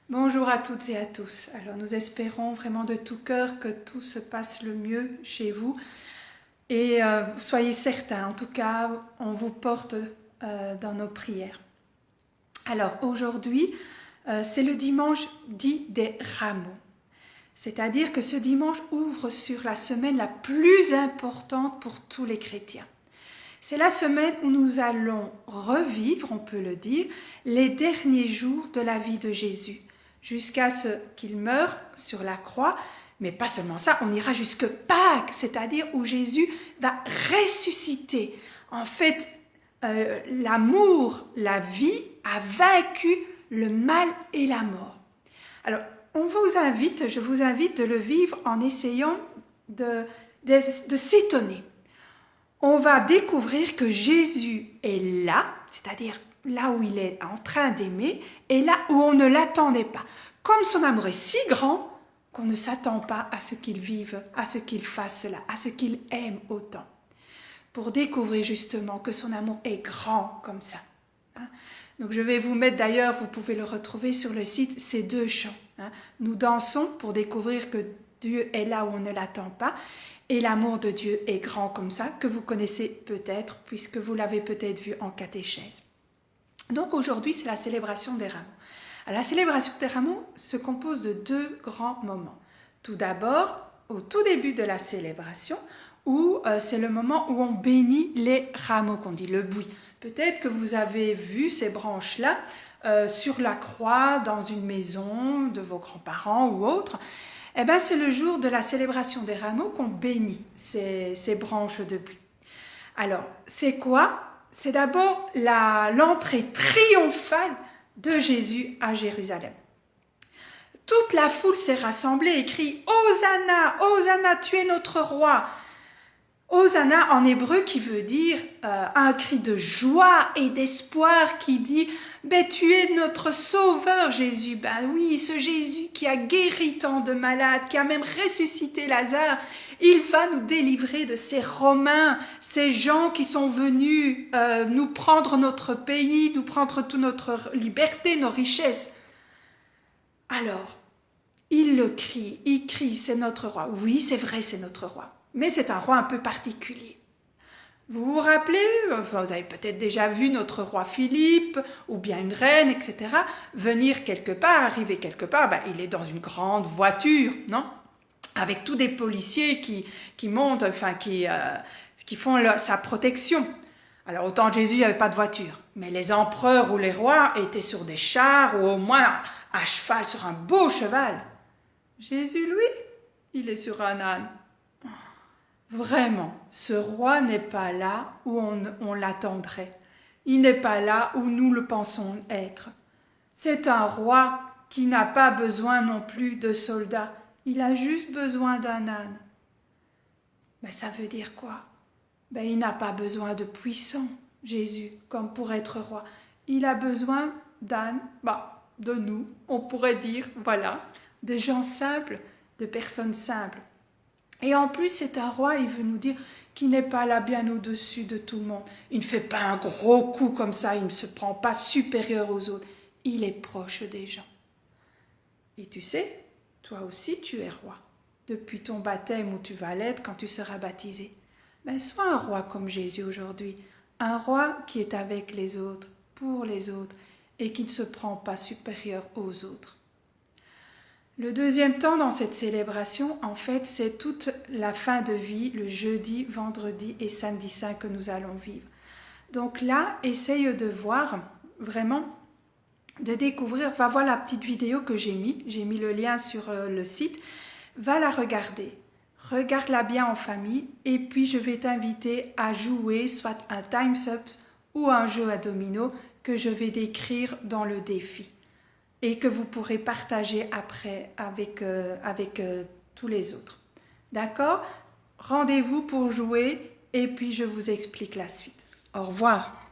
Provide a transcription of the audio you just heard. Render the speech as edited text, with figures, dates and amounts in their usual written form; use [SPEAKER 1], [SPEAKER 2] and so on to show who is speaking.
[SPEAKER 1] Bonjour à toutes et à tous. Alors nous espérons vraiment de tout cœur que tout se passe le mieux chez vous et soyez certains, en tout cas on vous porte dans nos prières. Alors aujourd'hui c'est le dimanche dit des Rameaux, c'est-à-dire que ce dimanche ouvre sur la semaine la plus importante pour tous les chrétiens. C'est la semaine où nous allons revivre, on peut le dire, les derniers jours de la vie de Jésus, jusqu'à ce qu'il meure sur la croix. Mais pas seulement ça, on ira jusque Pâques, c'est-à-dire où Jésus va ressusciter. En fait, l'amour, la vie a vaincu le mal et la mort. Alors, je vous invite de le vivre en essayant de s'étonner. On va découvrir que Jésus est là, c'est-à-dire là où il est en train d'aimer, et là où on ne l'attendait pas. Comme son amour est si grand qu'on ne s'attend pas à ce qu'il vive, à ce qu'il fasse cela, à ce qu'il aime autant. Pour découvrir justement que son amour est grand comme ça. Donc je vais vous mettre d'ailleurs, vous pouvez le retrouver sur le site, ces deux chants. Nous dansons pour découvrir que Dieu est là où on ne l'attend pas. Et l'amour de Dieu est grand comme ça, que vous connaissez peut-être, puisque vous l'avez peut-être vu en catéchèse. Donc aujourd'hui, c'est la célébration des Rameaux. Alors, la célébration des Rameaux se compose de deux grands moments. Tout d'abord, au tout début de la célébration, où c'est le moment où on bénit les rameaux, qu'on dit le buis. Peut-être que vous avez vu ces branches-là sur la croix, dans une maison de vos grands-parents ou autre. Eh bien, c'est le jour de la célébration des Rameaux qu'on bénit ces branches de buis. Alors, c'est quoi? C'est d'abord l'entrée triomphale de Jésus à Jérusalem. Toute la foule s'est rassemblée et crie « Hosanna, Hosanna, tu es notre roi !» Hosanna en hébreu qui veut dire un cri de joie et d'espoir qui dit « tu es notre sauveur Jésus !» Ben oui, ce Jésus qui a guéri tant de malades, qui a même ressuscité Lazare, il va nous délivrer de ces Romains, ces gens qui sont venus nous prendre notre pays, nous prendre toute notre liberté, nos richesses. Alors, il crie, c'est notre roi. Oui, c'est vrai, c'est notre roi. Mais c'est un roi un peu particulier. Vous vous rappelez, vous avez peut-être déjà vu notre roi Philippe, ou bien une reine, etc., venir quelque part, arriver quelque part, il est dans une grande voiture, non? Avec tous des policiers qui montent, qui font sa protection. Alors, au temps de Jésus, il n'y avait pas de voiture, mais les empereurs ou les rois étaient sur des chars, ou au moins à cheval, sur un beau cheval. Jésus, lui, il est sur un âne. Vraiment, ce roi n'est pas là où on l'attendrait. Il n'est pas là où nous le pensons être. C'est un roi qui n'a pas besoin non plus de soldats. Il a juste besoin d'un âne. Mais ça veut dire quoi? Il n'a pas besoin de puissants, Jésus, comme pour être roi. Il a besoin d'ânes, de nous, on pourrait dire, voilà, de gens simples, de personnes simples. Et en plus, c'est un roi, il veut nous dire qu'il n'est pas là bien au-dessus de tout le monde. Il ne fait pas un gros coup comme ça, il ne se prend pas supérieur aux autres. Il est proche des gens. Et tu sais, toi aussi tu es roi. Depuis ton baptême où tu vas l'être quand tu seras baptisé. Sois un roi comme Jésus aujourd'hui. Un roi qui est avec les autres, pour les autres, et qui ne se prend pas supérieur aux autres. Le deuxième temps dans cette célébration, en fait, c'est toute la fin de vie, le jeudi, vendredi et samedi saint que nous allons vivre. Donc là, essaye de voir, vraiment, de découvrir, va voir la petite vidéo que j'ai mis le lien sur le site, va la regarder. Regarde-la bien en famille et puis je vais t'inviter à jouer soit un Time's Up ou un jeu à domino que je vais décrire dans le défi et que vous pourrez partager après avec tous les autres. D'accord? Rendez-vous pour jouer et puis je vous explique la suite. Au revoir.